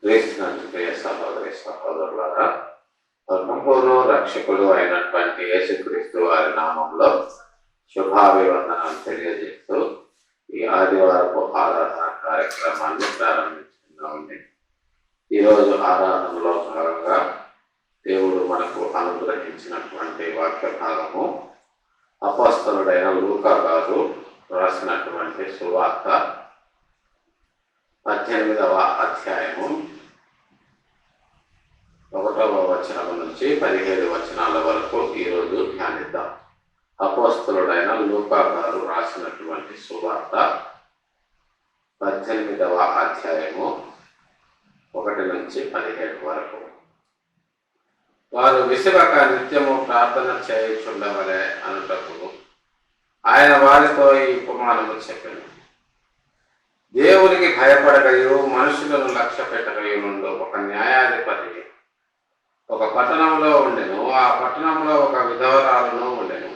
క్రీస్తునందు ప్రియ సహోదరి సహోదరులారా, ప్రభువును రక్షకుడు అయినటువంటి యేసుక్రీస్తు వారి నామంలో శుభాభివందనాలు తెలియజేస్తూ ఈ ఆదివారపు ఆరాధన కార్యక్రమాన్ని ప్రారంభించుకున్నామండి. ఈరోజు ఆరాధనలో భాగంగా దేవుడు మనకు అనుగ్రహించినటువంటి వాక్య భాగము అపోస్తలుడైన లూకా గారు రాసినటువంటి సువార్త 18వ అధ్యాయము 1వ వచనం నుంచి 17 వచనాల వరకు ఈరోజు ధ్యానిద్దాం. అపోస్తలుడైన లూకా గారు రాసినటువంటి సువార్త 18వ అధ్యాయము 1 నుంచి 17 వరకు. వారు విసుగక నిత్యము ప్రార్థన చేయుచుండవలే అనుటకు ఆయన వారితో ఈ ఉపమానము చెప్పెను. దేవునికి భయపడగయు మనుషులను లక్ష్య పెట్టగయు నుండి ఒక న్యాయాధిపతి ఒక పట్టణంలో ఉండెను. ఆ పట్టణంలో ఒక విధవరాలును ఉండెను.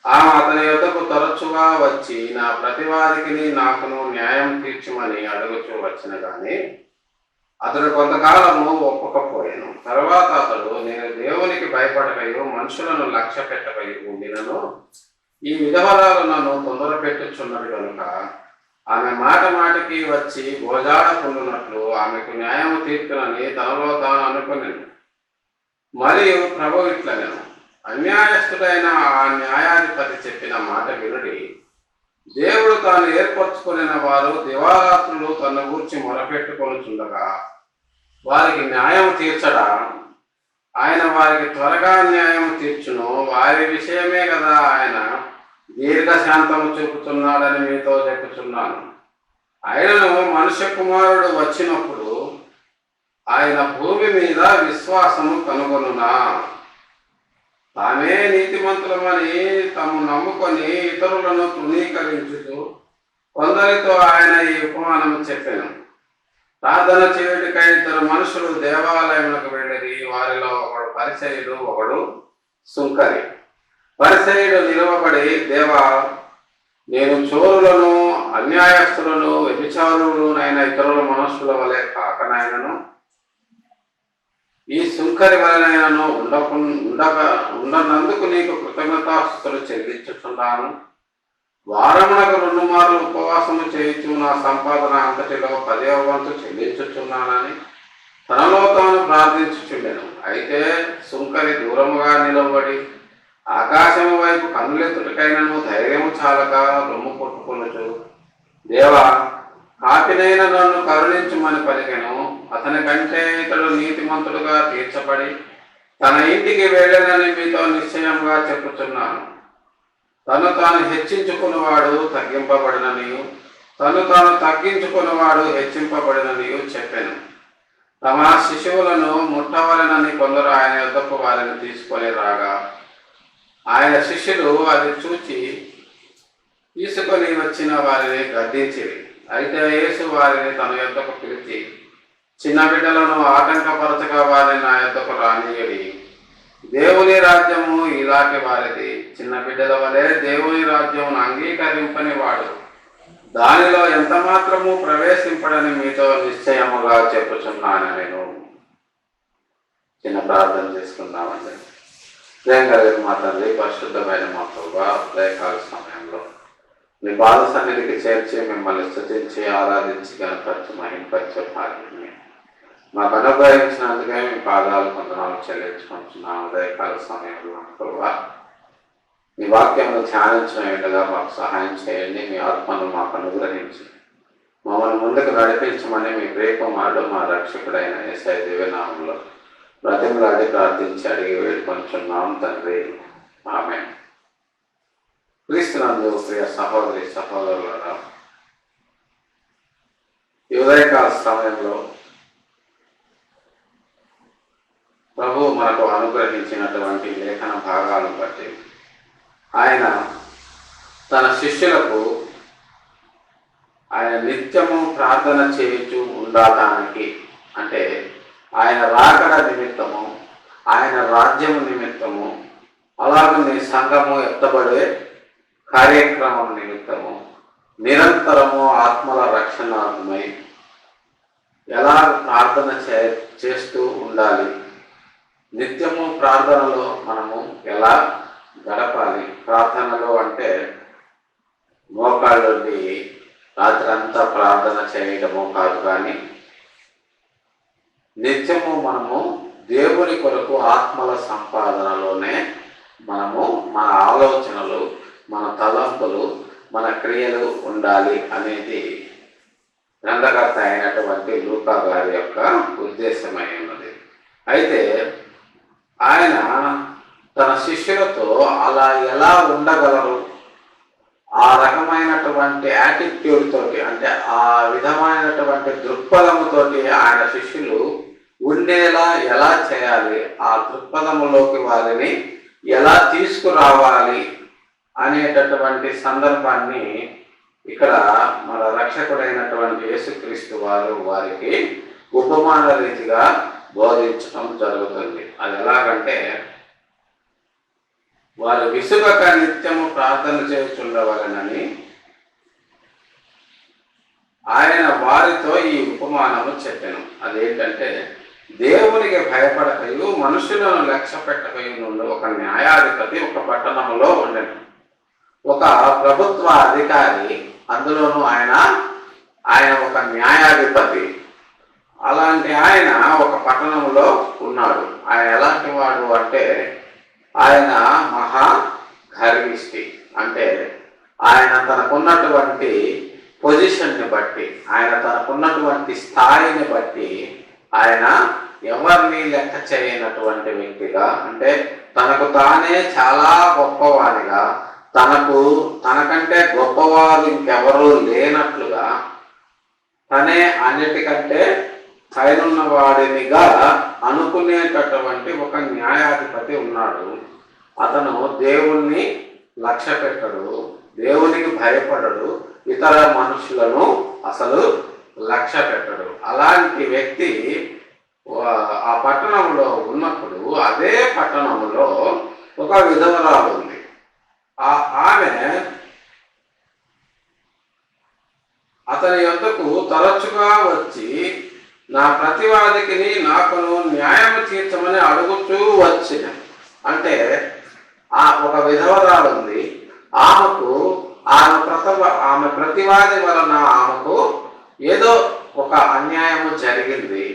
ఆమె అతని యొద్దకు తరచుగా వచ్చి నా ప్రతివాదికి నాకును న్యాయం తీర్చుమని అడుగుచూ వచ్చిన గాని అతడు కొంతకాలము ఒప్పుకపోయాను. తర్వాత అతడు, నేను దేవునికి భయపడగయు మనుషులను లక్ష్య పెట్టగయు ఉండినను ఈ విధవరాలు నన్ను తొందర పెట్టుచున్నది కనుక ఆమె మాట మాటికి వచ్చి గోజాడకుండునట్లు ఆమెకు న్యాయము తీర్చునని తనలో తాను అనుకునేను. మరియు ప్రభు ఇట్లనెను, అన్యాయస్తుడైన ఆ న్యాయాధిపతి చెప్పిన మాట వినుడి. దేవుడు తాను ఏర్పరచుకున్న వారు దివారాత్రులు తన గూర్చి మొరపెట్టుకొనుచుండగా వారికి న్యాయం తీర్చడా? ఆయన వారికి త్వరగా న్యాయం తీర్చును. వారి విషయమే కదా ఆయన దీర్ఘశాంతము చూపుతున్నాడని మీతో చెప్పుచున్నాను. ఆయనను మనుష్య కుమారుడు వచ్చినప్పుడు ఆయన భూమి మీద విశ్వాసము కనుగొనునా? తామే నీతిమంతులమని తాము నమ్ముకొని ఇతరులను తృణీకరించుతూ కొందరితో ఆయన ఈ ఉపమానము చెప్పాను. ప్రార్థన చేయుటకై 2 మనుషులు దేవాలయములకు వెళ్ళిరి. వారిలో ఒకడు పరిసయ్యుడు, ఒకడు సుంకరి. పరిసయ్యుడు నిలవబడి, దేవా, నేను చోరులను, అన్యాయస్తులను, వ్యభిచారులనైన ఇతరుల మనుషుల వలె కాకనైనను ఈ సుంకరి వలనైనను ఉండనందుకు నీకు కృతజ్ఞతాస్తుతులు చెల్లించుచున్నాను. వారమునకు 2 మార్లు ఉపవాసము చేయించు నా సంపాదన అంతటిలో 10వ వంతు చెల్లించుచున్నానని తనలో తాను ప్రార్థించుచుండెను. అయితే సుంకరి దూరముగా నిలబడి ఆకాశము వైపు కన్నులెత్తుటకైనను ధైర్యము చాలక రొమ్ము కొట్టుకొనుచు, దేవా, కాపినైన నన్ను కరుణించుమని పలికెను. అతని కంటే ఇతడు నీతిమంతుడుగా తీర్చబడి తన ఇంటికి వెళ్ళనని మీతో నిశ్చయంగా చెప్పుచున్నాను. తను తాను హెచ్చించుకున్నవాడు తగ్గింపబడిననియు తను తాను తగ్గించుకున్నవాడు హెచ్చింపబడిననియు చెప్పాను. తమ శిశువులను ముట్టవలనని కొందరు ఆయన యొద్దకు వారిని తీసుకొని రాగా ఆయన శిష్యులు అది చూచి తీసుకొని వచ్చిన వారిని గద్దించిరి. అయితే యేసు వారిని తన యొద్దకు పిలిచి, చిన్న బిడ్డలను ఆటంకపరచగా వారిని నా యొద్దకు రానియడి. దేవుని రాజ్యము ఇలాంటి వారిది. చిన్న బిడ్డల వలె దేవుని రాజ్యమును అంగీకరింపని వాడు దానిలో ఎంత మాత్రము ప్రవేశింపడని మీతో నిశ్చయముగా చెప్పుచున్నాను. నేను చిన్న ప్రార్థన చేసుకున్నామండి. ప్రేమ కలిగిన మా తండ్రి, పరిశుద్ధమైన మా ప్రభువా, ఉదయకాల సమయంలో నీ పాద సన్నిధికి చేర్చి మిమ్మల్ని స్తుతించి ఆరాధించి గణపరిచి మహింపరిచే భాగ్యాన్ని మాకు అనుగ్రహించినందుకే మీ పాదాలు వందనాలు చెల్లించుకుంటున్నాం. ఉదయకాల సమయంలో ప్రభువా, మీ వాక్యంలో ధ్యానించిన విధంగా మాకు సహాయం చేయండి. మీ ఆత్మను మాకు అనుగ్రహించి మమ్మల్ని ముందుకు నడిపించమని మీ ప్రియకుమారుడు మా రక్షకుడైన యేసయ్య దివ్యనామంలో బ్రతిమలాడి ప్రార్థించి అడిగి వేడుకొంచున్నాం తండ్రి, ఆమేన్. క్రీస్తునందు ప్రియ సహోదరి సహోదరులారా, ఈ ఉదయకాల సమయంలో ప్రభు మనకు అనుగ్రహించినటువంటి లేఖన భాగాలను బట్టి ఆయన తన శిష్యులకు ఆయన నిత్యము ప్రార్థన చేయించు ఉండటానికి, అంటే ఆయన రాకడ నిమిత్తము, ఆయన రాజ్యము నిమిత్తము, అలాగనే సంఘము ఎత్తబడే కార్యక్రమం నిమిత్తము నిరంతరము ఆత్మల రక్షణార్థమై ఎలా ప్రార్థన ప్రార్థన చేస్తూ ఉండాలి. నిత్యము ప్రార్థనలో మనము ఎలా గడపాలి? ప్రార్థనలో అంటే మోకాళ్ళుండి రాత్రంతా ప్రార్థన చేయడము కాదు, కానీ నిత్యము మనము దేవుని కొరకు ఆత్మల సంపాదనలోనే మనము మన ఆలోచనలు, మన తలంపులు, మన క్రియలు ఉండాలి అనేది గ్రంథకర్త అయినటువంటి లూకా గారి యొక్క ఉద్దేశమై ఉన్నది. అయితే ఆయన తన శిష్యులతో అలా ఎలా ఉండగలరు, ఆ రకమైనటువంటి యాటిట్యూడ్ తోటి, అంటే ఆ విధమైనటువంటి దృక్పథముతోటి ఆయన శిష్యులు ఉండేలా ఎలా చేయాలి, ఆ దృక్పథములోకి వారిని ఎలా తీసుకురావాలి అనేటటువంటి సందర్భాన్ని ఇక్కడ మన రక్షకుడైనటువంటి యేసుక్రీస్తు వారు వారికి ఉపమాన రీతిగా బోధించడం జరుగుతుంది. అది ఎలాగంటే, వారు విసుగక నిత్యము ప్రార్థన చేయుచుండవలెనని ఆయన వారితో ఈ ఉపమానము చెప్పెను. అదేంటంటే, దేవునికి భయపడకయు మనుషులను లక్ష్య పెట్టకయు నుండి ఒక న్యాయాధిపతి ఒక పట్టణంలో ఉండెను. ఒక ప్రభుత్వ అధికారి, అందులోనూ ఆయన ఒక న్యాయాధిపతి. అలాంటి ఆయన ఒక పట్టణంలో ఉన్నాడు. ఆయన ఎలాంటి వాడు అంటే, ఆయన మహా గర్విష్టి. అంటే ఆయన తనకున్నటువంటి పొజిషన్ని బట్టి, ఆయన తనకున్నటువంటి స్థాయిని బట్టి ఆయన ఎవరిని లెక్క చేయనటువంటి వ్యక్తిగా, అంటే తనకు తానే చాలా గొప్పవాడిగా, తనకంటే గొప్పవారు ఇంకెవరూ లేనట్లుగా, తనే అన్నిటికంటే పైనున్న వాడినిగా అనుకునేటటువంటి ఒక న్యాయాధిపతి ఉన్నాడు. అతను దేవుణ్ణి లక్ష్య పెట్టడు, దేవునికి భయపడడు, ఇతర మనుషులను అసలు లక్ష్య పెట్టడు. అలాంటి వ్యక్తి ఆ పట్టణంలో ఉన్నప్పుడు, అదే పట్టణంలో ఒక విధవరాలు ఉంది. ఆమె అతని యొద్దకు తరచుగా వచ్చి నా ప్రతివాదికి నాకును న్యాయం తీర్చమని అడుగుతూ వచ్చిన. అంటే ఒక విధవరాలు ఉంది. ఆమె ప్రతివాది వలన ఆమెకు ఏదో ఒక అన్యాయము జరిగింది.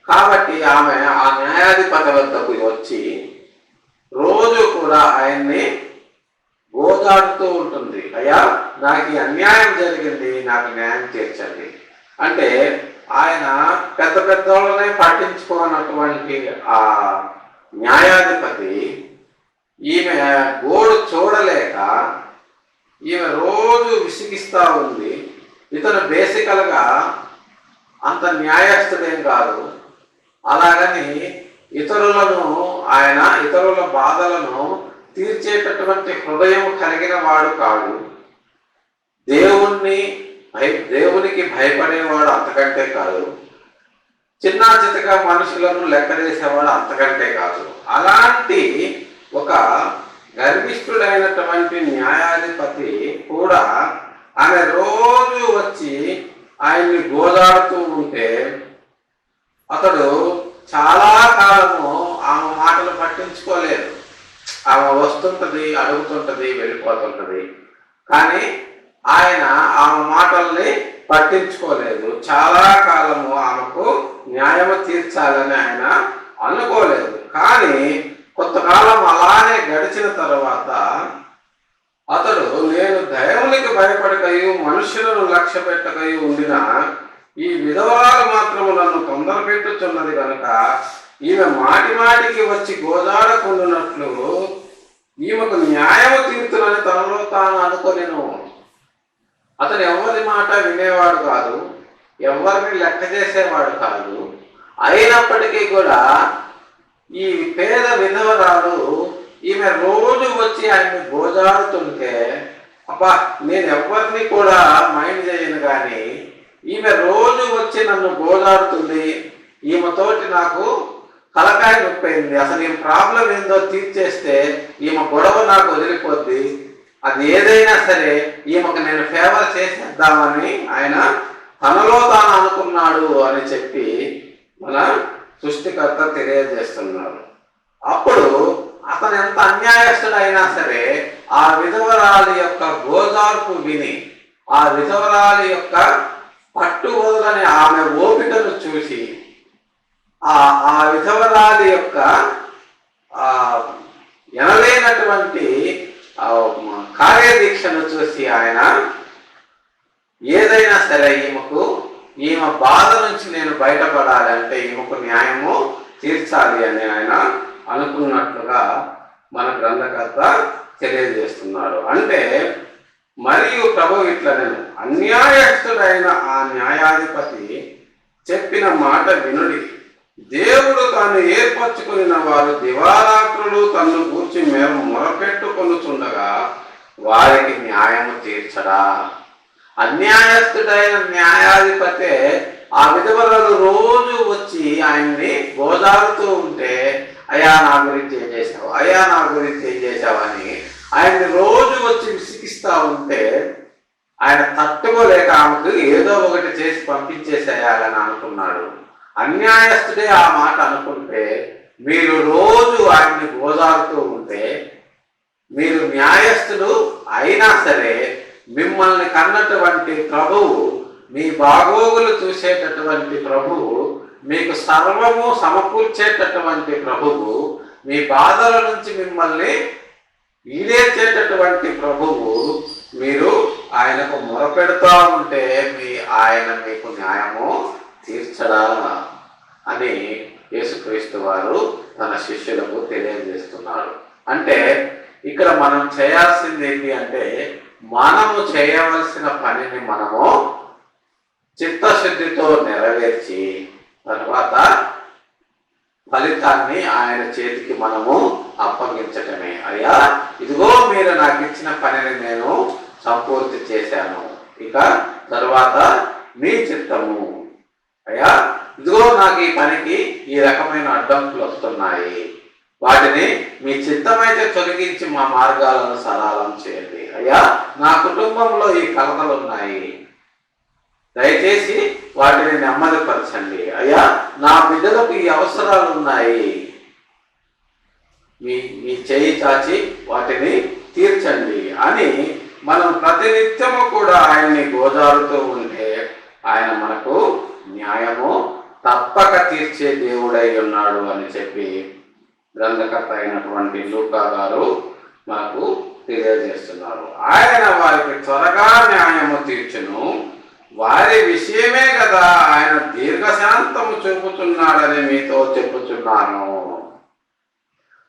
కాబట్టి ఆమె ఆ న్యాయాధిపతి వద్దకు వచ్చి రోజు కూడా ఆయన్ని గోదాడుతూ ఉంటుంది. అయ్యా, నాకు ఈ అన్యాయం జరిగింది, నాకు న్యాయం తీర్చండి. అంటే ఆయన పెద్ద పెద్దోళ్ళనే పట్టించుకోనటువంటి ఆ న్యాయాధిపతి ఈమె గోడు చూడలేక ఈమె రోజు విసిగిస్తూ ఉంది. ఇతను బేసికల్గా అంత న్యాయస్థుడేం కాదు. అలాగని ఇతరుల బాధలను తీర్చేటటువంటి హృదయం కలిగిన వాడు కాదు. దేవునికి భయపడేవాడు అంతకంటే కాదు. చిన్నా చితగా మనుషులను లెక్కదేసేవాడు అంతకంటే కాదు. అలాంటి ఒక గర్విష్ఠుడైనటువంటి న్యాయాధిపతి కూడా ఆమె రోజు వచ్చి ఆయన్ని గోదాడుతూ ఉంటే అతడు చాలా కాలము ఆమె మాటలు పట్టించుకోలేదు. ఆమె వస్తుంటది, అడుగుతుంటది, వెళ్ళిపోతుంటది. కానీ ఆయన ఆమె మాటల్ని పట్టించుకోలేదు. చాలా కాలము ఆమెకు న్యాయము తీర్చాలని ఆయన అనుకోలేదు. కానీ కొంతకాలం అలానే గడిచిన తర్వాత అతడు నేను దేవునికి భయపడకయు మనుషులను లక్ష్య పెట్టకయు ఉండిన ఈ విధవరాలు మాత్రము నన్ను తొందర పెట్టుచున్నది కనుక ఈమె మాటికి వచ్చి గోదాడకుండునట్లు ఈమెకు న్యాయము తీర్చునని తనలో తాను అనుకొనెను. అతను ఎవరి మాట వినేవాడు కాదు, ఎవరిని లెక్క చేసేవాడు కాదు. అయినప్పటికీ కూడా ఈ పేద విధవరాలు ఈమె రోజు వచ్చి ఆయన్ని గోజాడుతుంటే అబ్బా, నేను ఎవరిని కూడా మైండ్ చేయను, కానీ ఈమె రోజు వచ్చి నన్ను గోజాడుతుంది, ఈమెతోటి నాకు తలకాయ నొప్పైంది, అసలు ఈమె ప్రాబ్లం ఏందో తీర్చేస్తే ఈమె గొడవ నాకు వదిలిపోద్ది, అది ఏదైనా సరే ఈమెకు నేను ఫేవర్ చేసేద్దామని ఆయన తనలో తాను అనుకున్నాడు అని చెప్పి మన సృష్టికర్త తెలియజేస్తున్నారు. అప్పుడు అతను ఎంత అన్యాయస్తుడైనా సరే ఆ విధవరాలి యొక్క గోదార్పు విని, ఆ విధవరాలి యొక్క పట్టుబోదని ఆమె ఓపికను చూసి, ఆ విధవరాలి యొక్క ఎనలేనటువంటి కార్యదీక్షను చూసి ఆయన ఏదైనా సరే ఈమె బాధ నుంచి నేను బయటపడాలి అంటే ఈమెకు న్యాయము తీర్చాలి అని ఆయన అనుకున్నట్లుగా మన గ్రంథకర్త తెలియజేస్తున్నాడు. అంటే మరియు ప్రభు ఇట్లా, నేను అన్యాయస్తుడైన ఆ న్యాయాధిపతి చెప్పిన మాట వినుడి. దేవుడు తాను ఏర్పరచుకున్న వారు దివారాత్రులు తన్ను గూర్చి మేము మొరపెట్టుకొనుచుండగా వారికి న్యాయము తీర్చడా? అన్యాయస్తుడైన న్యాయాధిపతే ఆ విధవరాలు రోజు వచ్చి ఆయన్ని గోదారుతూ ఉంటే, అయ్యా నా గురించి ఏం చేసావు, అయ్యా నా గురించి ఏం చేసావు అని ఆయన్ని రోజు వచ్చి విసిగిస్తా ఉంటే ఆయన తట్టుకోలేక ఆమెకు ఏదో ఒకటి చేసి పంపించేసేయాలని అనుకున్నాడు. అన్యాయస్తుడే ఆ మాట అనుకుంటే, మీరు రోజు ఆయన్ని గోదారుతూ ఉంటే, మీరు న్యాయస్తుడు అయినా సరే మిమ్మల్ని కన్నటువంటి ప్రభువు, మీ బాగోగులు చూసేటటువంటి ప్రభువు, మీకు సర్వము సమకూర్చేటటువంటి ప్రభువు, మీ బాధల నుంచి మిమ్మల్ని ఈడేర్చేటటువంటి ప్రభువు, మీరు ఆయనకు మొరపెడుతూ ఉంటే ఆయన మీకు న్యాయము తీర్చడా అని యేసుక్రీస్తు వారు తన శిష్యులకు తెలియజేస్తున్నారు. అంటే ఇక్కడ మనం చేయాల్సింది ఏంటి అంటే, మనము చేయవలసిన పనిని మనము చిత్తశుద్ధితో నెరవేర్చి తర్వాత ఫలితాన్ని ఆయన చేతికి మనము అప్పగించటమే. అయ్యా ఇదిగో మీరు నాకు ఇచ్చిన పనిని నేను సంపూర్తి చేశాను, ఇక తర్వాత మీ చిత్తము. అయ్యా ఇదిగో నాకు ఈ పనికి ఈ రకమైన అడ్డంకులు వస్తున్నాయి, వాటిని మీ చిత్తమైతే తొలగించి మా మార్గాలను సరళం చేయండి. అయ్యా నా కుటుంబంలో ఈ కలతలు ఉన్నాయి, దయచేసి వాటిని నెమ్మదిపరచండి. అయ్యా నా బిడ్డలకు ఈ అవసరాలు ఉన్నాయి, మీ చేయి చాచి వాటిని తీర్చండి అని మనం ప్రతినిత్యము కూడా ఆయన్ని గోదారుతూ ఉంటే ఆయన మనకు న్యాయము తప్పక తీర్చే దేవుడై ఉన్నాడు అని చెప్పి గ్రంథకర్త అయినటువంటి లూకా గారు మనకు తెలియజేస్తున్నారు. ఆయన వారికి త్వరగా న్యాయము తీర్చును, వారి విషయమే కదా ఆయన దీర్ఘశాంతము చూపుతున్నాడని మీతో చెప్పుచున్నాను.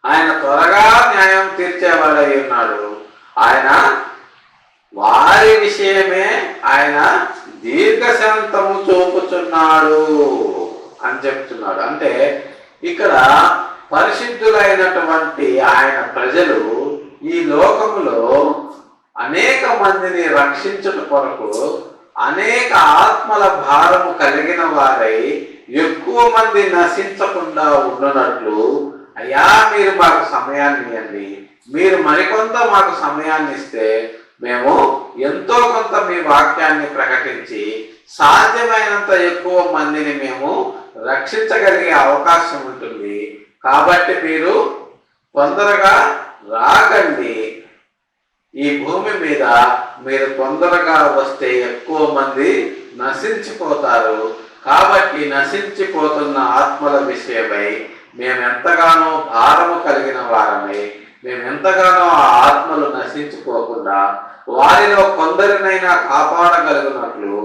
ఆయన త్వరగా న్యాయం తీర్చేవాడై ఉన్నాడు. ఆయన వారి విషయమే ఆయన దీర్ఘశాంతము చూపుచున్నాడు అని చెప్తున్నాడు. అంటే ఇక్కడ పరిశుద్ధులైనటువంటి ఆయన ప్రజలు ఈ లోకములో అనేక మందిని రక్షించుట కొరకు అనేక ఆత్మల భారము కలిగిన వారై ఎక్కువ మంది నశించకుండా ఉండనట్లు, అయ్యా మీరు మాకు సమయాన్ని ఇవ్వండి, మీరు మరికొంత మాకు సమయాన్ని ఇస్తే మేము ఎంతో కొంత మీ వాక్యాన్ని ప్రకటించి సాధ్యమైనంత ఎక్కువ మందిని మేము రక్షించగలిగే అవకాశం ఉంటుంది. కాబట్టి మీరు తొందరగా రాకండి, ఈ భూమి మీద మీరు తొందరగా వస్తే ఎక్కువ మంది నశించిపోతారు. కాబట్టి నశించిపోతున్న ఆత్మల విషయమై మేము ఎంతగానో భారము కలిగిన వారమై, మేము ఎంతగానో ఆ ఆత్మలు నశించిపోకుండా వారిలో కొందరినైనా కాపాడగలిగినట్లు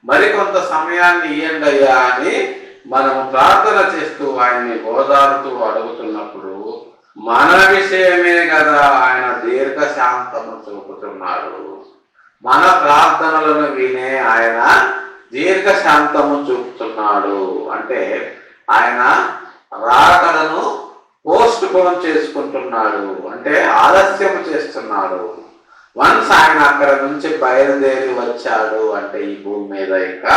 మరికొంత సమయాన్ని ఇయ్యండి అయ్యా అని మనం ప్రార్థన చేస్తూ ఆయన్ని ఓదారుతూ అడుగుతున్నప్పుడు మన విషయమే కదా ఆయన దీర్ఘశాంతము చూపుతున్నాడు. మన ప్రార్థనలను వినే ఆయన దీర్ఘశాంతము చూపుతున్నాడు. అంటే ఆయన రాకడను పోస్ట్ పోన్ చేసుకుంటున్నాడు, అంటే ఆలస్యం చేస్తున్నాడు. వన్స్ ఆయన అక్కడ నుంచి బయలుదేరి వచ్చాడు అంటే ఈ భూమి మీద ఇంకా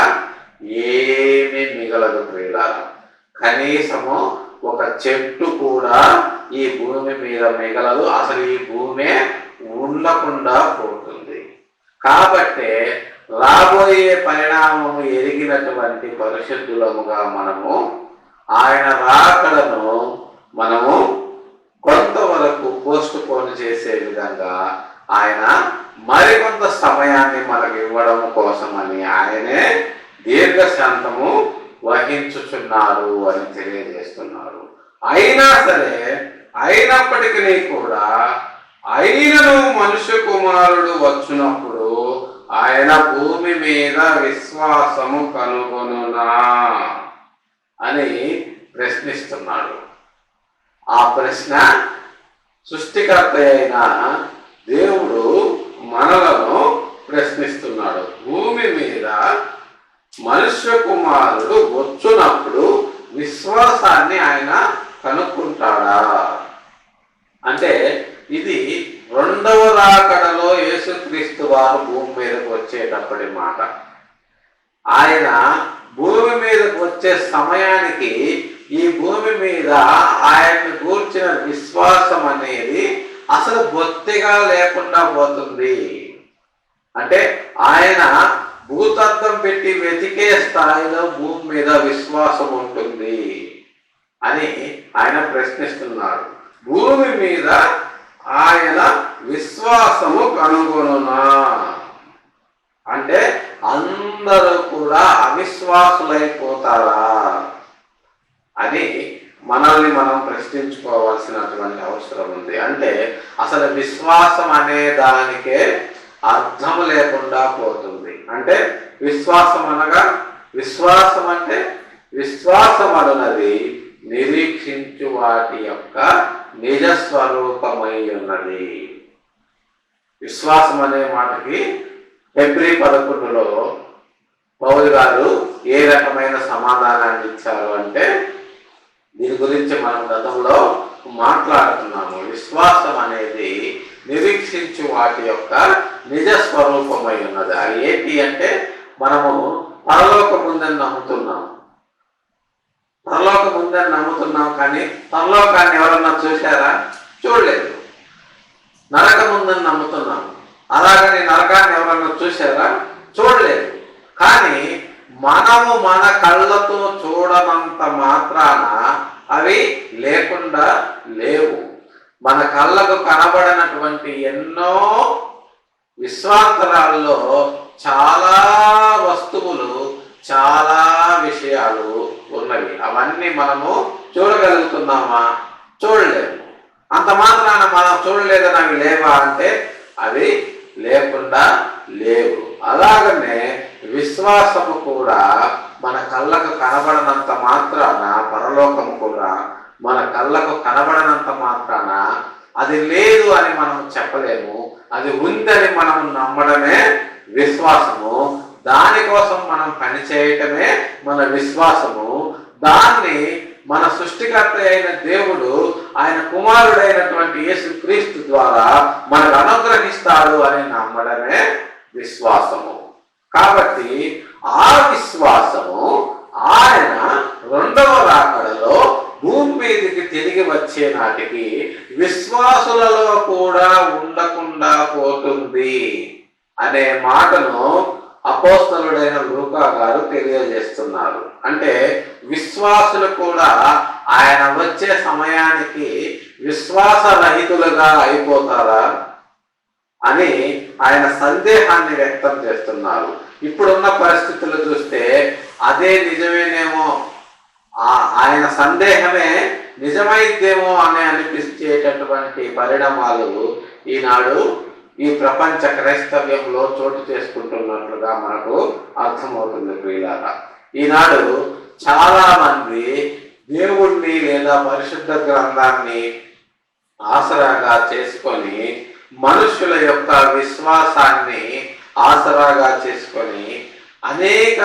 ఏమీ మిగలదు ప్రియులారా. కనీసము ఒక చెట్టు కూడా ఈ భూమి మీద మిగలదు, అసలు ఈ భూమే ఉండకుండా పోతుంది. కాబట్టే రాబోయే పరిణామము ఎరిగినటువంటి పరిశుద్ధులముగా మనము ఆయన రాకడను మనము కొంతవరకు పోస్ట్ పోన్ చేసే విధంగా ఆయన మరికొంత సమయాన్ని మనకు ఇవ్వడం కోసమని ఆయనే దీర్ఘశాంతము వహించుచున్నారు అని తెలియజేస్తున్నారు. అయినా సరే, అయినప్పటికీ కూడా అయినను మనుష్య కుమారుడు వచ్చినప్పుడు ఆయన భూమి మీద విశ్వాసము కనుగొనునా అని ప్రశ్నిస్తున్నాడు. ఆ ప్రశ్న సృష్టికర్త అయిన దేవుడు మనలను ప్రశ్నిస్తున్నాడు. భూమి మీద మనుష్య కుమారుడు వచ్చునప్పుడు విశ్వాసాన్ని ఆయన కనుక్కుంటాడా అంటే ఇది రెండవ రాకడలో యేసుక్రీస్తు వారు భూమి మీదకు వచ్చేటప్పటి మాట. ఆయన భూమి మీదకు వచ్చే సమయానికి ఈ భూమి మీద ఆయన్ని గూర్చిన విశ్వాసం అనేది అసలు బొత్తిగా లేకుండా పోతుంది. అంటే ఆయన భూతత్వం పెట్టి వెతికే స్థాయిలో భూమి మీద విశ్వాసం ఉంటుంది అని ఆయన ప్రశ్నిస్తున్నారు. భూమి మీద ఆయన విశ్వాసము కనుగొనునా అంటే అందరూ కూడా అవిశ్వాసులైపోతారా అని మనల్ని మనం ప్రశ్నించుకోవాల్సినటువంటి అవసరం ఉంది. అంటే అసలు విశ్వాసం అనే దానికే అర్థం లేకుండా పోతుంది. అంటే విశ్వాసం అనగా విశ్వాసం అంటే విశ్వాసం అన్నది నిరీక్షించు వాటి యొక్క నిజస్వరూపమై ఉన్నది. విశ్వాసం అనే మాటకి ఫిబ్రవరి 11లో పౌలు గారు ఏ రకమైన సమాధానాన్ని ఇచ్చారు అంటే దీని గురించి మనం గతంలో మాట్లాడుతున్నాము. విశ్వాసం అనేది నిరీక్షించు వాటి యొక్క నిజ స్వరూపమై ఉన్నది. అది ఏంటి అంటే మనము పరలోకం ఉందని నమ్ముతున్నాము. పరలోకం ఉందని నమ్ముతున్నాం, కానీ పరలోకాన్ని ఎవరన్నా చూశారా? చూడలేదు. నరకం ఉందని నమ్ముతున్నాము, అలాగని నరకాన్ని ఎవరన్నా చూశారా? చూడలేదు. కానీ మనము మన కళ్ళతో చూడనంత మాత్రాన అవి లేకుండా లేవు. మన కళ్ళకు కనబడినటువంటి ఎన్నో విశ్వాంతరాల్లో చాలా వస్తువులు, చాలా విషయాలు ఉన్నవి. అవన్నీ మనము చూడగలుగుతున్నామా? చూడలేము. అంత మాత్రాన మనం చూడలేదని అవి లేవా అంటే అవి లేకుండా లేవు. అలాగనే విశ్వాసము కూడా మన కళ్ళకు కనబడనంత మాత్రాన, పరలోకము కూడా మన కళ్ళకు కనబడనంత మాత్రాన అది లేదు అని మనం చెప్పలేము. అది ఉందని మనం నమ్మడమే విశ్వాసము. దానికోసం మనం పనిచేయటమే మన విశ్వాసము. దాన్ని మన సృష్టికర్త అయిన దేవుడు ఆయన కుమారుడైనటువంటి యేసుక్రీస్తు ద్వారా మనకు అనుగ్రహిస్తాడు అని నమ్మడమే విశ్వాసము. కాబట్టి ఆ విశ్వాసము ఆయన రెండవ రాకడలో భూమి మీదకి తిరిగి వచ్చే నాటికి విశ్వాసులలో కూడా ఉండకుండా పోతుంది అనే మాటను అపోస్తలుడైన లూకా గారు తెలియజేస్తున్నారు. అంటే విశ్వాసులు కూడా ఆయన వచ్చే సమయానికి విశ్వాసరహితులుగా అయిపోతారా అని ఆయన సందేహాన్ని వ్యక్తం చేస్తున్నారు. ఇప్పుడున్న పరిస్థితులు చూస్తే అదే నిజమేనేమో, ఆయన సందేహమే నిజమైద్దేమో అని అనిపించేటటువంటి పరిణామాలు ఈనాడు ఈ ప్రపంచ క్రైస్తవ్యంలో చోటు చేసుకుంటున్నట్లుగా మనకు అర్థమవుతుంది. ప్రియులారా, ఈనాడు చాలా మంది దేవుణ్ణి లేదా పరిశుద్ధ గ్రంథాన్ని ఆసరాగా చేసుకొని, మనుషుల యొక్క విశ్వాసాన్ని ఆసరాగా చేసుకొని అనేక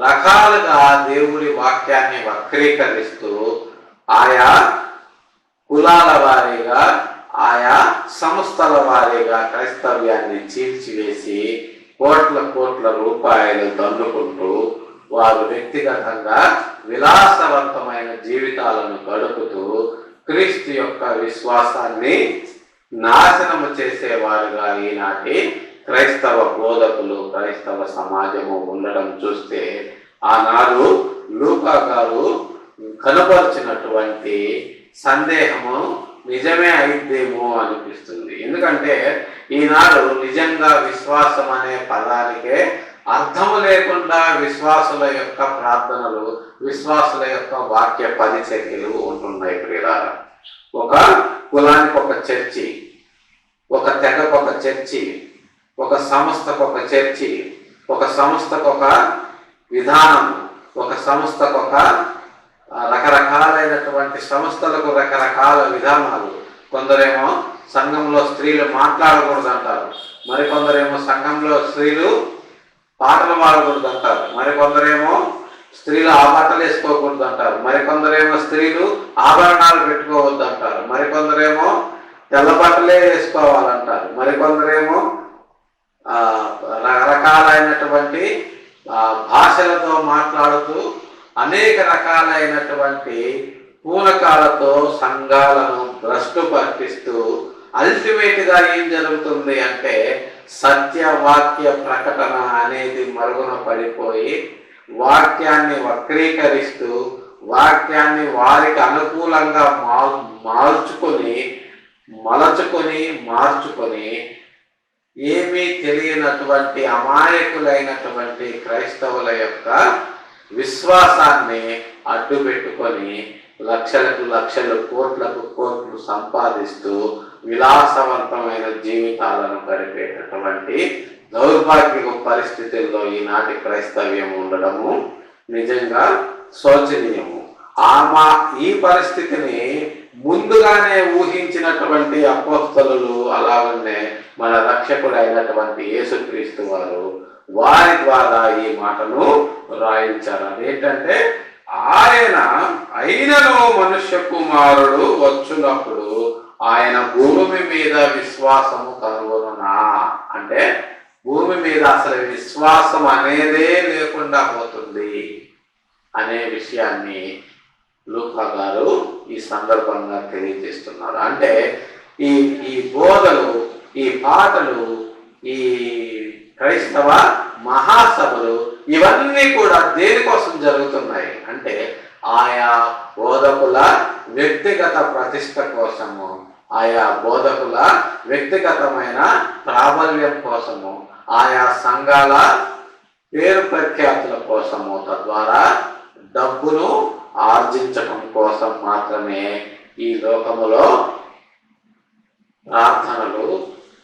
రకాలుగా దేవుడి వాక్యాన్ని వక్రీకరిస్తూ ఆయా కులాల వారీగా, ఆయా సంస్థల వారీగా క్రైస్తవ్యాన్ని చీల్చివేసి కోట్ల కోట్ల రూపాయలు దండుకుంటూ వారు వ్యక్తిగతంగా విలాసవంతమైన జీవితాలను గడుపుతూ క్రీస్తు యొక్క విశ్వాసాన్ని నాశనము చేసేవారుగా ఈనాటి క్రైస్తవ బోధకులు, క్రైస్తవ సమాజము ఉండడం చూస్తే ఆనాడు లూకా గారు కనబరిచినటువంటి సందేహము నిజమే అయిద్దేమో అనిపిస్తుంది. ఎందుకంటే ఈనాడు నిజంగా విశ్వాసం అనే పదానికే అర్థము లేకుండా విశ్వాసుల యొక్క ప్రార్థనలు, విశ్వాసుల యొక్క వాక్య పరిచర్యలు ఉంటున్నాయి ప్రియులారా. ఒక కులానికి ఒక చర్చి, ఒక తెగకు ఒక చర్చి, ఒక సంస్థకు ఒక చర్చి, ఒక సంస్థకు ఒక విధానం, ఒక సంస్థకు ఒక రకరకాలైనటువంటి సంస్థలకు రకరకాల విధానాలు. కొందరేమో సంఘంలో స్త్రీలు మాట్లాడకూడదు అంటారు, మరికొందరేమో సంఘంలో స్త్రీలు పాటలు పాడకూడదు అంటారు, మరికొందరేమో స్త్రీలు ఆ బట్టలు వేసుకోకూడదు అంటారు, మరికొందరేమో స్త్రీలు ఆభరణాలు పెట్టుకోవద్దు అంటారు, మరికొందరేమో తెల్ల బట్టలే వేసుకోవాలంటారు, మరికొందరేమో రకరకాలైనటువంటి భాషలతో మాట్లాడుతూ అనేక రకాలైనటువంటి పూనకాలతో సంఘాలను భ్రష్టు పట్టిస్తూ అల్టిమేట్గా ఏం జరుగుతుంది అంటే సత్యవాక్య ప్రకటన అనేది మరుగున పడిపోయి వాక్యాన్ని వక్రీకరిస్తూ వాక్యాన్ని వారికి అనుకూలంగా మార్చుకొని ఏమీ తెలియనటువంటి అమాయకులైనటువంటి క్రైస్తవుల యొక్క విశ్వాసాన్ని అడ్డు పెట్టుకొని లక్షలకు లక్షలు, కోట్లకు కోట్లు సంపాదిస్తూ విలాసవంతమైన జీవితాలను గడిపేటటువంటి దౌర్భాగ్య పరిస్థితుల్లో ఈనాటి క్రైస్తవ్యం ఉండడము నిజంగా శోచనీయము. ఈ పరిస్థితిని ముందుగానే ఊహించినటువంటి అపోస్తలులు, అలాగనే మన రక్షకుడైనటువంటి యేసుక్రీస్తు వారి ద్వారా ఈ మాటను రాయించారు. అదేంటంటే ఆయన అయినను మనుష్య కుమారుడు వచ్చినప్పుడు ఆయన భూమి మీద విశ్వాసము కనుగొనునా అంటే భూమి మీద అసలు విశ్వాసం అనేదే లేకుండా పోతుంది అనే విషయాన్ని లూకా గారు ఈ సందర్భంగా తెలియజేస్తున్నారు. అంటే ఈ బోధలు, ఈ పాటలు, ఈ క్రైస్తవ మహాసభలు ఇవన్నీ కూడా దేనికోసం జరుగుతున్నాయి అంటే ఆయా బోధకుల వ్యక్తిగత ప్రతిష్ట కోసము, ఆయా బోధకుల వ్యక్తిగతమైన ప్రాబల్యం కోసము, ఆయా సంఘాల పేరు ప్రఖ్యాతుల కోసము, తద్వారా డబ్బును ఆర్జించటం కోసం మాత్రమే ఈ లోకములో ప్రార్థనలు,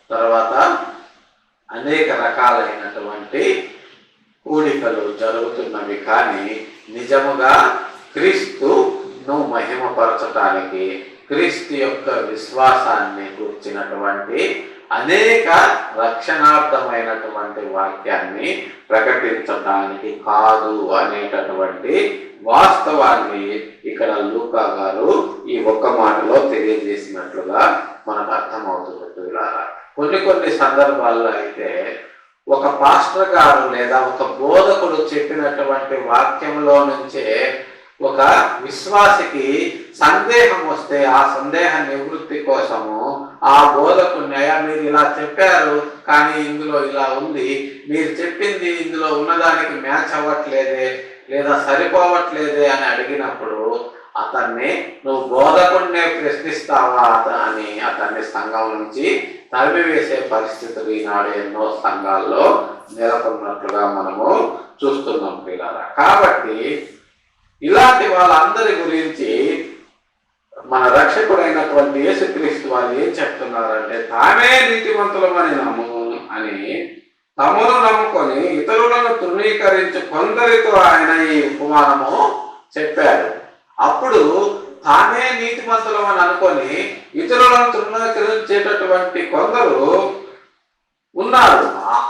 తర్వాత అనేక రకాలైనటువంటి కూడికలు జరుగుతున్నవి. కానీ నిజముగా క్రీస్తును మహిమపరచటానికి, క్రీస్తు యొక్క విశ్వాసాన్ని కూర్చినటువంటి అనేక రక్షణార్థమైనటువంటి వాక్యాన్ని ప్రకటించటానికి కాదు అనేటటువంటి వాస్తవాన్ని ఇక్కడ లూకా గారు ఈ ఒక్క మాటలో తెలియజేసినట్లుగా మనకు అర్థమవుతుంది. కొన్ని సందర్భాల్లో అయితే ఒక పాస్టర్ గారు లేదా ఒక బోధకుడు చెప్పినటువంటి వాక్యంలో నుంచే ఒక విశ్వాసికి సందేహం వస్తే ఆ సందేహ నివృత్తి కోసము ఆ బోధకుని మీరు ఇలా చెప్పారు కానీ ఇందులో ఇలా ఉంది, మీరు చెప్పింది ఇందులో ఉన్నదానికి మ్యాచ్ అవ్వట్లేదే లేదా సరిపోవట్లేదే అని అడిగినప్పుడు అతన్ని నువ్వు బోధకుడినే ప్రశ్నిస్తావా అని అతన్ని సంఘం నుంచి తరిమివేసే పరిస్థితులు ఈనాడు ఎన్నో సంఘాల్లో నెలకొన్నట్లుగా మనము చూస్తున్నాం పిల్లరా. కాబట్టి ఇలాంటి వాళ్ళందరి గురించి మన రక్షకుడైనటువంటి యేసుక్రీస్తు వారు ఏం చెప్తున్నారంటే తామే నీతిమంతులమని అని తమను నమ్ముకొని ఇతరులను తృణీకరించి కొందరితో ఆయన ఈ ఉపమానము చెప్పారు. అప్పుడు తానే నీతిమంతులం అని అనుకొని ఇతరులను తృణీకరించేటటువంటి కొందరు ఉన్నారు.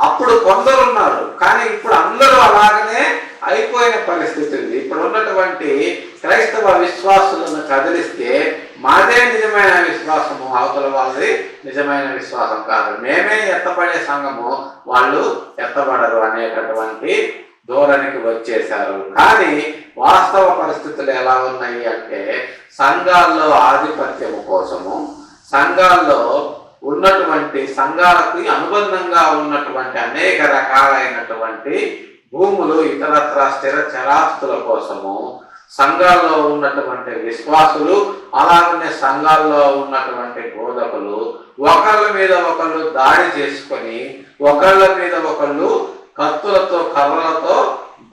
అప్పుడు కొందరు ఉన్నారు, కానీ ఇప్పుడు అందరూ అలాగనే అయిపోయిన పరిస్థితి ఉంది. ఇప్పుడు ఉన్నటువంటి క్రైస్తవ విశ్వాసులను కదిలిస్తే మాదే నిజమైన విశ్వాసము, అవతల వాళ్ళది నిజమైన విశ్వాసం కాదు, మేమే ఎత్తపడే సంఘము, వాళ్ళు ఎత్తబడరు అనేటటువంటి ధోరణికి వచ్చేశారు. కానీ వాస్తవ పరిస్థితులు ఎలా ఉన్నాయి అంటే సంఘాల్లో ఆధిపత్యము కోసము, సంఘాల్లో ఉన్నటువంటి సంఘాలకు అనుబంధంగా ఉన్నటువంటి అనేక రకాలైనటువంటి భూములు, ఇతరత్ర స్థిర చరాస్తుల కోసము, సంఘాల్లో ఉన్నటువంటి విశ్వాసులు, అలాగనే సంఘాల్లో ఉన్నటువంటి బోధకులు ఒకళ్ళ మీద ఒకళ్ళు దాడి చేసుకొని, ఒకళ్ళ మీద ఒకళ్ళు కత్తులతో కర్రలతో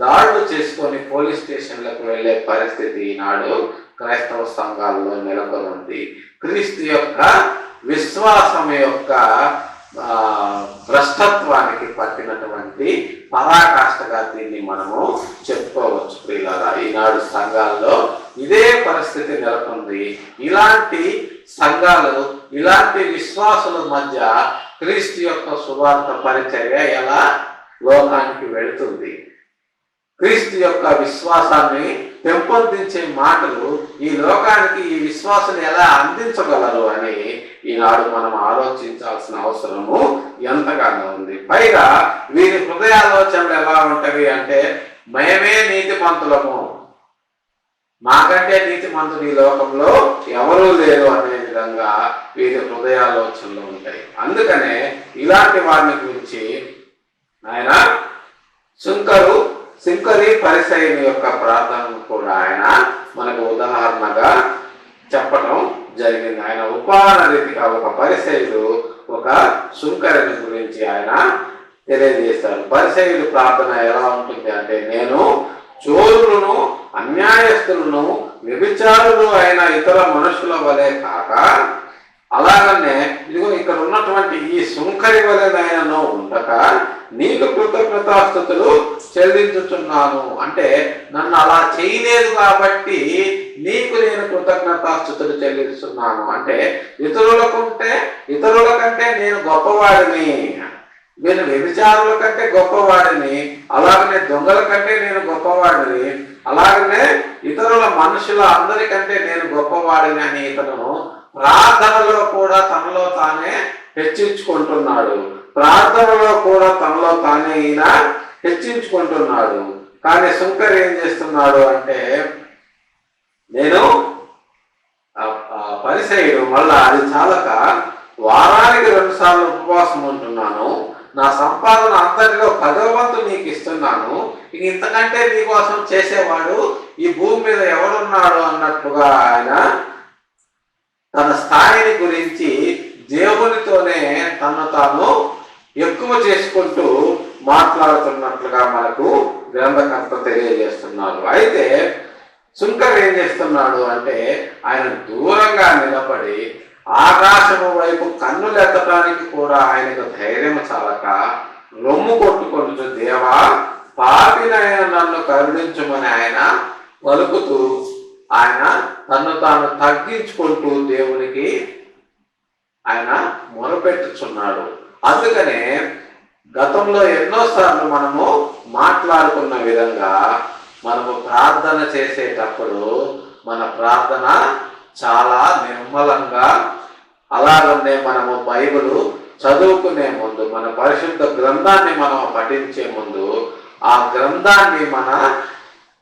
దాడులు చేసుకొని పోలీస్ స్టేషన్లకు వెళ్ళే పరిస్థితి ఈనాడు క్రైస్తవ సంఘాల్లో నెలకొని ఉంది. క్రీస్తు యొక్క విశ్వాసం యొక్క భ్రష్టత్వానికి పట్టినటువంటి పరాకాష్ఠగా దీన్ని మనము చెప్పుకోవచ్చు. ప్రియులారా, ఈనాడు సంఘాల్లో ఇదే పరిస్థితి నెలకొంది. ఇలాంటి సంఘాలు, ఇలాంటి విశ్వాసుల మధ్య క్రీస్తు యొక్క సువార్త పరిచర్య ఎలా లోకానికి వెళుతుంది? క్రీస్తు యొక్క విశ్వాసాన్ని పెంపొందించే మాటలు ఈ లోకానికి ఈ విశ్వాసాన్ని ఎలా అందించగలరు అని ఈనాడు మనం ఆలోచించాల్సిన అవసరము ఎంతగానో ఉంది. పైగా వీరి హృదయాలోచనలు ఎలా ఉంటవి అంటే, మేమే నీతిమంతులము, మాకంటే నీతిమంతులు ఈ లోకంలో ఎవరూ లేరు అనే విధంగా వీరి హృదయాలోచనలు ఉంటాయి. అందుకనే ఇలాంటి వారిని గురించి ఆయన సుంకరి పరిసయ్యుని యొక్క ప్రార్థనను కూడా ఆయన మనకు ఉదాహరణగా చెప్పడం జరిగింది. ఆయన ఉపమాన రీతిగా ఒక పరిసయ్యుడు ఒక సుంకరిని గురించి ఆయన తెలియజేశారు. పరిసయ్యుడు ప్రార్థన ఎలా ఉంటుంది అంటే, నేను చోరులను, అన్యాయస్తులను, వ్యభిచారులు అయిన ఇతర మనుషుల వలె కాక, అలాగనే ఇదిగో ఇక్కడ ఉన్నటువంటి ఈ సుంకరి వలెనైనను ఉండక నీకు కృతజ్ఞతాస్తుతులు చెల్లించుచున్నాను. అంటే నన్ను అలా చేయలేదు కాబట్టి నీకు నేను కృతజ్ఞతాస్తుతులు చెల్లిస్తున్నాను. అంటే ఇతరుల కంటే నేను గొప్పవాడిని, నేను వ్యభిచారుల కంటే గొప్పవాడిని, అలాగనే దొంగల కంటే నేను గొప్పవాడిని, అలాగనే ఇతరుల మనుషుల అందరికంటే నేను గొప్పవాడిని అని ఇతను ప్రార్థనలో కూడా తనలో తానే హెచ్చించుకుంటున్నాడు. ప్రార్థనలో కూడా తనలో తానే ఈయన హెచ్చించుకుంటున్నాడు. కానీ సుంకరి ఏం చేస్తున్నాడు అంటే, నేను పరిసయ్యుడు మళ్ళా అది చాలక వారానికి 2 సార్లు ఉపవాసం ఉంటున్నాను, నా సంపాదన అంతటిలో 10వ వంతు నీకు ఇస్తున్నాను, ఇంతకంటే నీకోసం చేసేవాడు ఈ భూమి మీద ఎవరున్నాడు అన్నట్లుగా ఆయన తన స్థాయిని గురించి దేవునితోనే తను తాను ఎక్కువ చేసుకుంటూ మాట్లాడుతున్నట్లుగా మనకు గ్రంథకర్త తెలియజేస్తున్నారు. అయితే సుంకర్ ఏం చేస్తున్నాడు అంటే, ఆయన దూరంగా నిలబడి ఆకాశము వైపు కన్నులెత్తడానికి కూడా ఆయనకు ధైర్యం చాలక రొమ్ము కొట్టుకుంటూ, దేవా పాపినైన నన్ను కరుణించమని ఆయన పలుకుతూ ఆయన తను తాను తగ్గించుకుంటూ దేవునికి ఆయన మొరపెట్టుచున్నాడు. అందుకనే గతంలో ఎన్నోసార్లు మనము మాట్లాడుకున్న విధంగా మనము ప్రార్థన చేసేటప్పుడు మన ప్రార్థన చాలా నిర్మలంగా, అలాగనే మనము బైబిల్ చదువుకునే ముందు, మన పరిశుద్ధ గ్రంథాన్ని మనం పఠించే ముందు ఆ గ్రంథాన్ని మన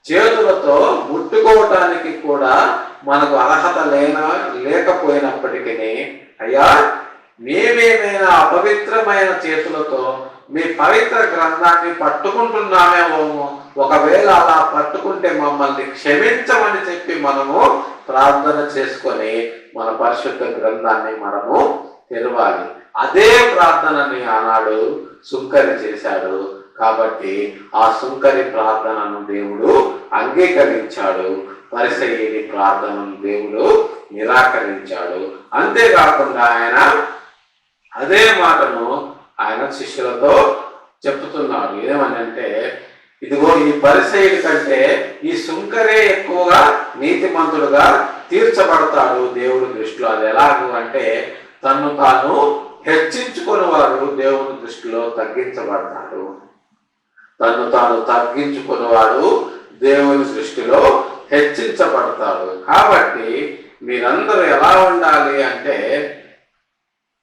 చేతులతో ముట్టుకోవటానికి కూడా మనకు అర్హత లేకపోయినప్పటికీ, అయ్యా మేమేమైనా అపవిత్రమైన చేతులతో మీ పవిత్ర గ్రంథాన్ని పట్టుకుంటున్నామేమో, ఒకవేళ అలా పట్టుకుంటే మమ్మల్ని క్షమించమని చెప్పి మనము ప్రార్థన చేసుకొని మన పరిశుద్ధ గ్రంథాన్ని మనము తెరవాలి. అదే ప్రార్థనని ఆనాడు సుంకరి చేశాడు. కాబట్టి ఆ సుంకరి ప్రార్థనను దేవుడు అంగీకరించాడు, పరిసయ్యుని ప్రార్థనను దేవుడు నిరాకరించాడు. అంతేకాకుండా ఆయన అదే మాటను ఆయన శిష్యులతో చెప్తున్నాడు. ఏమనంటే, ఇదిగో ఈ పరిసయ్యుడి కంటే ఈ సుంకరే ఎక్కువగా నీతిమంతుడుగా తీర్చబడతాడు దేవుడి దృష్టిలో. అది ఎలాగూ అంటే, తను తాను హెచ్చించుకుని వాడు దేవుని దృష్టిలో తగ్గించబడతాడు. తను తాను తగ్గించుకున్నవాడు దేవుని దృష్టిలో హెచ్చించబడతాడు. కాబట్టి మీరందరూ ఎలా ఉండాలి అంటే,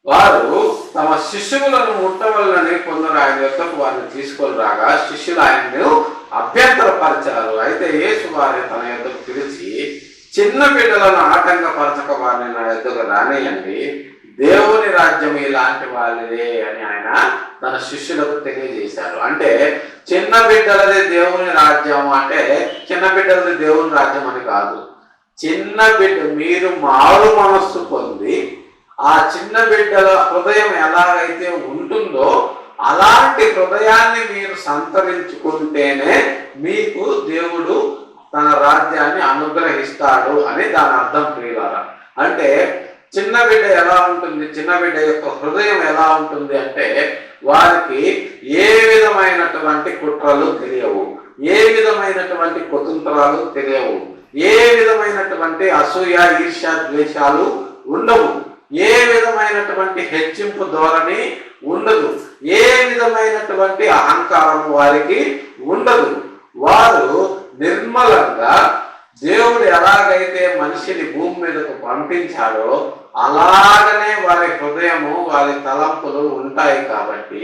వారు తమ శిష్యులను ముట్టవలనని కొందరు ఆయన యొక్కకు వారిని తీసుకొని రాగా శిష్యులు ఆయన్ను అభ్యంతరపరిచారు. అయితే యేసు వారి తన యొక్కకు పిలిచి, చిన్న బిడ్డలను ఆటంకపరచక వారిని నా యొక్కకు రానియండి, దేవుని రాజ్యం ఇలాంటి వాళ్ళదే అని ఆయన తన శిష్యులకు తెలియజేశారు. అంటే చిన్న బిడ్డలది దేవుని రాజ్యం అంటే చిన్న బిడ్డలది దేవుని రాజ్యం అని కాదు. చిన్న బిడ్డ మీరు మారు మనస్సు పొంది ఆ చిన్న బిడ్డల హృదయం ఎలాగైతే ఉంటుందో అలాంటి హృదయాన్ని మీరు సంతరించుకుంటేనే మీకు దేవుడు తన రాజ్యాన్ని అనుగ్రహిస్తాడు అని దాని అర్థం. ప్రియులారా, అంటే చిన్న బిడ్డ ఎలా ఉంటుంది, చిన్న బిడ్డ యొక్క హృదయం ఎలా ఉంటుంది అంటే వారికి ఏ విధమైనటువంటి కుట్రలు తెలియవు, ఏ విధమైనటువంటి కుతంత్రాలు తెలియవు, ఏ విధమైనటువంటి అసూయ ఈర్ష్య ద్వేషాలు ఉండవు, ఏ విధమైనటువంటి హెచ్చింపు ధోరణి ఉండదు, ఏ విధమైనటువంటి అహంకారం వారికి ఉండదు. వారు నిర్మలంగా దేవుడు ఎలాగైతే మనిషిని భూమి మీదకు పంపించాడో అలాగనే వారి హృదయము వారి తలంపులు ఉంటాయి. కాబట్టి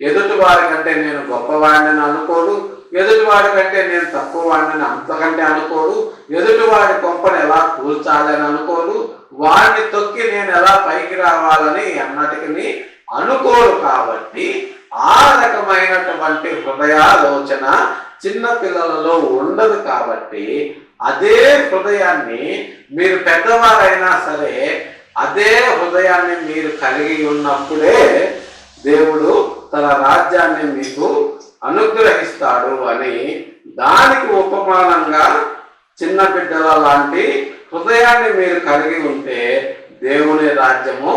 ఎదుటి వారి కంటే నేను గొప్పవాడిని అనుకోడు, ఎదుటి వాడి కంటే నేను తక్కువ వాడిని అంతకంటే అనుకోడు, ఎదుటి వాడి కొంపను ఎలా కూల్చాలని అనుకోడు, వాడిని తొక్కి నేను ఎలా పైకి రావాలని అన్నటికి అనుకోడు. కాబట్టి ఆ రకమైనటువంటి హృదయాలోచన చిన్న పిల్లలలో ఉండదు. కాబట్టి అదే హృదయాన్ని మీరు పెద్దవారైనా సరే అదే హృదయాన్ని మీరు కలిగి ఉన్నప్పుడే దేవుడు తన రాజ్యాన్ని మీకు అనుగ్రహిస్తాడు అని దానికి ఉపమానంగా చిన్న బిడ్డల లాంటి హృదయాన్ని మీరు కలిగి ఉంటే దేవుని రాజ్యము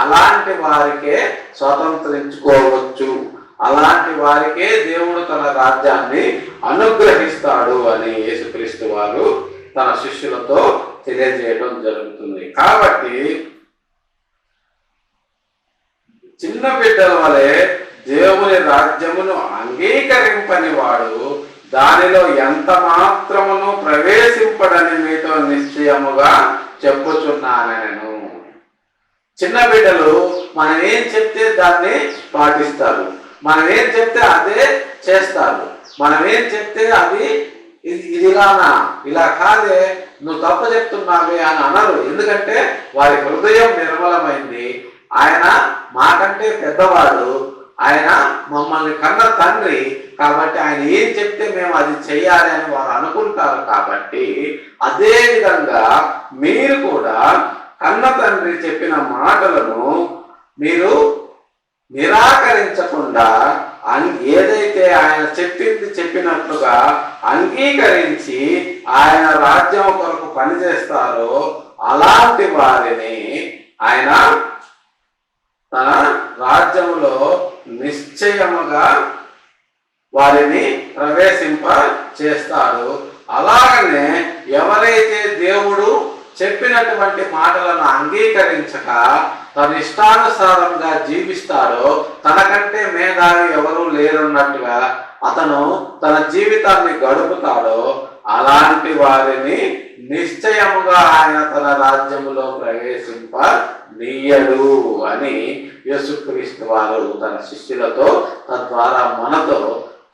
అలాంటి వారికే స్వతంత్రించుకోవచ్చు, అలాంటి వారికే దేవుడు తన రాజ్యాన్ని అనుగ్రహిస్తాడు అని యేసుక్రీస్తు వారు తన శిష్యులతో తెలియజేయడం జరుగుతుంది. కాబట్టి చిన్న బిడ్డల వలె దేవుని రాజ్యమును అంగీకరింపని వాడు దానిలో ఎంత మాత్రమును ప్రవేశింపడని మీతో నిశ్చయముగా చెప్పుచున్నాను. చిన్న బిడ్డలు మనం ఏం చెప్తే దాన్ని పాటిస్తారు, మనం ఏం చెప్తే అదే చేస్తారు, మనం ఏం చెప్తే అది ఇదిలానా ఇలా కాదే నువ్వు తప్పు చెప్తున్నావే అని అనరు. ఎందుకంటే వారి హృదయం నిర్మలమైంది. ఆయన మాకంటే పెద్దవాడు, ఆయన మమ్మల్ని కన్న తండ్రి, కాబట్టి ఆయన ఏం చెప్తే మేము అది చెయ్యాలి అని వారు అనుకుంటారు. కాబట్టి అదే విధంగా మీరు కూడా కన్న తండ్రి చెప్పిన మాటలను మీరు నిరాకరించకుండా ఏదైతే ఆయన చెప్పినట్లుగా అంగీకరించి ఆయన రాజ్యం కొరకు పనిచేస్తారో అలాంటి వారిని ఆయన తన రాజ్యంలో నిశ్చయముగా వారిని ప్రవేశింప చేస్తాడు. అలాగనే ఎవరైతే దేవుడు చెప్పినటువంటి మాటలను అంగీకరించక తన ఇష్టానుసారంగా జీవిస్తాడో, తనకంటే మేధావి ఎవరూ లేరున్నట్టుగా అతను తన జీవితాన్ని గడుపుతాడో అలాంటి వారిని నిశ్చయముగా ఆయన తన రాజ్యములో ప్రవేశింప నీయడు అని యేసుక్రీస్తు వారు తన శిష్యులతో తద్వారా మనతో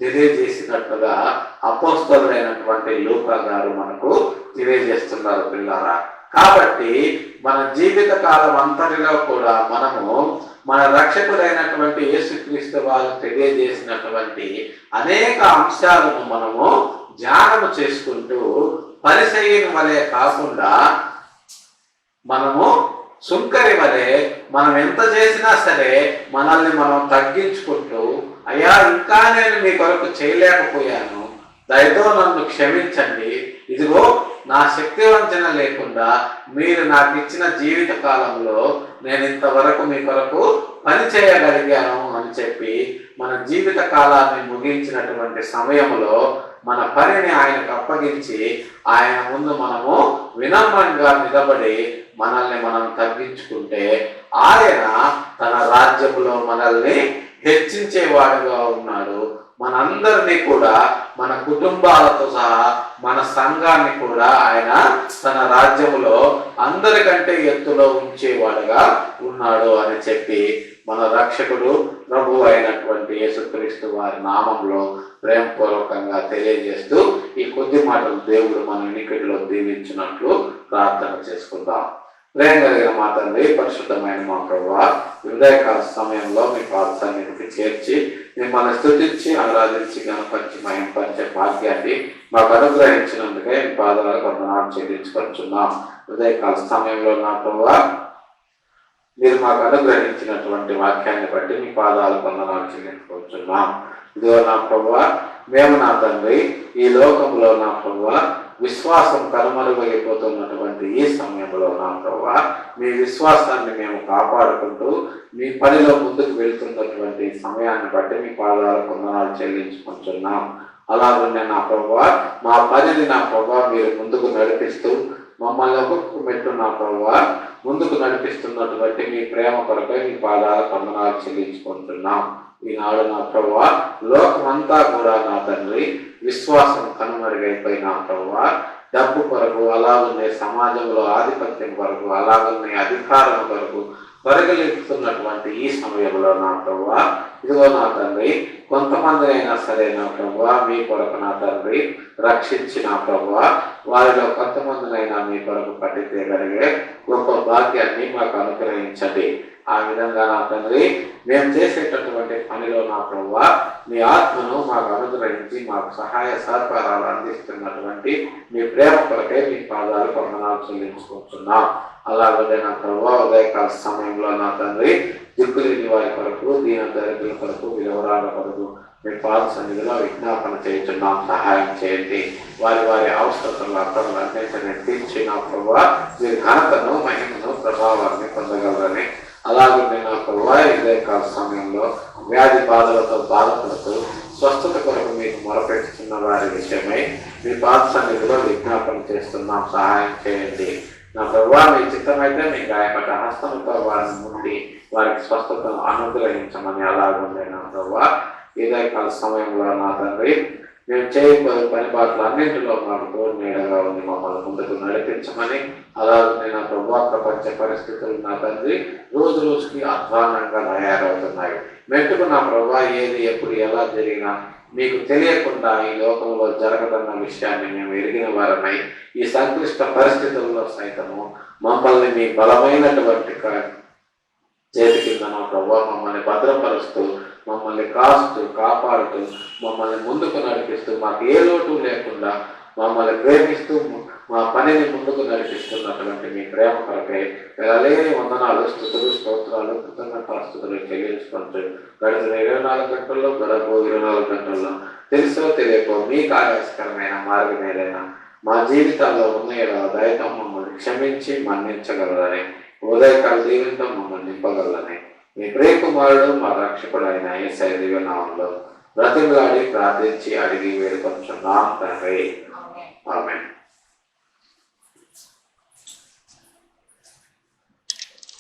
తెలియజేసినట్టుగా అపోస్తలుడైనటువంటి లూకా గారు మనకు తెలియజేస్తున్నారు పిల్లారా. కాబట్టి మన జీవిత కాలం అంతటిలో కూడా మనము మన రక్షకుడైనటువంటి యేసుక్రీస్తు వారు తెలియజేసినటువంటి అనేక అంశాలను మనము ధ్యానము చేసుకుంటూ పరిసయ్యుని వలె కాకుండా మనము సుంకరి వలె మనం ఎంత చేసినా సరే మనల్ని మనం తగ్గించుకుంటూ అయ్యా ఇంకా నేను మీ కొరకు చేయలేకపోయాను, దయతో నన్ను క్షమించండి, ఇదిగో నా శక్తి వంచన లేకుండా మీరు నాకు ఇచ్చిన జీవిత కాలంలో నేను ఇంతవరకు మీ కొరకు పని చేయగలిగాను అని చెప్పి మన జీవిత కాలాన్ని ముగించినటువంటి సమయంలో మన పనిని ఆయనకు అప్పగించి ఆయన ముందు మనము వినమ్రంగా నిలబడి మనల్ని మనం తగ్గించుకుంటే ఆయన తన రాజ్యములో మనల్ని హెచ్చించేవాడుగా ఉన్నాడు. మనందరినీ కూడా మన కుటుంబాలతో సహా మన సంఘాన్ని కూడా ఆయన తన రాజ్యములో అందరికంటే ఎత్తులో ఉంచేవాడుగా ఉన్నాడు అని చెప్పి మన రక్షకుడు ప్రభు అయినటువంటి యేసుక్రీస్తు వారి నామంలో ప్రేమపూర్వకంగా తెలియజేస్తూ ఈ కొద్ది మాటలు దేవుడు మన వినికిడిలో దీవించినట్లు ప్రార్థన చేసుకుందాం. ప్రేమ కలిగిన మా తండ్రి, పరిశుద్ధమైన మా ప్రభువా, ఉదయకాల సమయంలో మీ పాద సన్నిధికి చేర్చి మిమ్మల్ని స్తుతించి ఆరాధించి గణపరిచి మహింపరిచే భాగ్యాన్ని మాకు అనుగ్రహించినందుకే మీ పాదాలకు వందనాలు చెల్లించుకొచ్చున్నాం. ఉదయకాల సమయంలో నా ప్రభువా, మీరు మాకు అనుగ్రహించినటువంటి వాక్యాన్ని బట్టి మీ పాదాలకు వందనాలు చెల్లించుకొచ్చున్నాం. ఇదిగో నా ప్రభువా, మేము నా తండ్రి ఈ లోకంలో నా ప్రభువా విశ్వాసం కనుమరుగైపోతున్నటువంటి ఈ సమయంలో నా ప్రభువా, మీ విశ్వాసాన్ని మేము కాపాడుకుంటూ మీ పనిలో ముందుకు వెళ్తున్నటువంటి సమయాన్ని బట్టి మీ పాదాలకు వందనాలు చెల్లించుకుంటున్నాం. అలాగే నా ప్రభువా, మా పనిని నా ప్రభువా మీరు ముందుకు నడిపిస్తూ మమ్మల్ని ఒక్కొక్క మెట్టు నా ప్రభువా ముందుకు నడిపిస్తున్నటువంటి మీ ప్రేమ కొరకై మీ పాదాలకు వందనాలు చెల్లించుకుంటున్నాం. ఈనాడు నా ప్రభువా, లోకమంతా కూడా నా తండ్రి విశ్వాసం కనుమరుగైపోయి నా ప్రభువా డబ్బు కొరకు, అలాగునే సమాజంలో ఆధిపత్యం కొరకు, అలాగునే అధికారం కొరకు పరిగెలుతున్నటువంటి ఈ సమయంలో నా ప్రభువా, ఇదిగో నా తండ్రి కొంతమంది అయినా సరే నా ప్రభువా మీ కొరకు నా తండ్రి రక్షించిన ప్రభువా, వారిలో కొంతమందినైనా మీ కొరకు పట్టితేగలిగే గొప్ప భాగ్యాన్ని మాకు అనుగ్రహించండి. ఆ విధంగా నా తండ్రి మేము చేసేటటువంటి పనిలో నా ప్రభువా మీ ఆత్మను మాకు అనుగ్రహించి మాకు సహాయ సహకారాలు అందిస్తున్నటువంటి మీ ప్రేమ కొరకే మీ పాదాలు వందనాలు చెల్లించుకుంటున్నాం. అలాగే నా ప్రభువా, ఉదయకాల సమయంలో నా తండ్రి దిక్కులేని వారి కొరకు, దీన దరిద్రుల కొరకు, విలువరాల కొరకు మీ పాద సన్నిధిలో విజ్ఞాపన చేస్తున్నాం. సహాయం చేయండి. వారి వారి అవసరతలు అన్నింటినీ తీర్చిన ప్రభువా మీరు ఘనతను, మహిమను, ప్రభావాన్ని పొందగలరని, అలాగే నా ప్రభువా ఉదయకాల సమయంలో వ్యాధి బాధలతో బాధపడుతూ స్వస్థత కొరకు మీకు మొరపెట్టుతున్న వారి విషయమై మీ పాద సన్నిధిలో విజ్ఞాపన చేస్తున్నాం. సహాయం చేయండి. నా ప్రభువా మీ చిత్తమైతే మీ గాయపడ్డ హస్తముతో వారిని ముండి వారికి స్వస్థతను అనుగ్రహించమని, అలాగే నా ప్రభువా ఉదయకాల సమయంలో నా తండ్రి మేము చేయబోయే పని బాటలు అన్నింటిలో మాకు తోడు నీడగా ఉంది మమ్మల్ని ముందుకు నడిపించమని, అలాగే నా ప్రభువా ప్రపంచ పరిస్థితులు నా తండ్రి రోజు రోజుకి అధ్వానంగా తయారవుతున్నాయి. మెట్టుకు నా ప్రభువా ఏది ఎప్పుడు ఎలా జరిగినా మీకు తెలియకుండా ఈ లోకంలో జరగదన్న విషయాన్ని మేము ఎరిగిన వారమై ఈ సంక్లిష్ట పరిస్థితుల్లో సైతము మమ్మల్ని మీ బలమైనటువంటి చేతి కింద నా ప్రభువా మమ్మల్ని భద్రపరుస్తూ, మమ్మల్ని కాస్తూ, కాపాడుతూ, మమ్మల్ని ముందుకు నడిపిస్తూ, మాకు ఏ లోటు లేకుండా మమ్మల్ని ప్రేమిస్తూ మా పనిని ముందుకు నడిపిస్తున్నటువంటి మీ ప్రేమ కొరకై వెళ్ళలేని వందనాలు, స్తుతులు, స్తోత్రాలు, కృతజ్ఞతాస్తుతులు చెల్లించుకుంటూ గడిచిన 24 గంటల్లో, గడపో 24 గంటల్లో తెలుసో తెలియకో మీ కార్యస్కరమైన మార్గం ఏదైనా మా జీవితాల్లో ఉన్న దయతో మమ్మల్ని క్షమించి మన్నించగలరని, ఉదయకాల దీవెనతో మమ్మల్ని నింపగలరని మీ ప్రియకుమారుడు మా రక్షకుడు అయిన యేసయ్య దివ్య నామములో బ్రతిమలాడి ప్రార్థించి అడిగి వేడుకొంచున్నాం తండ్రి. ఆమేన్.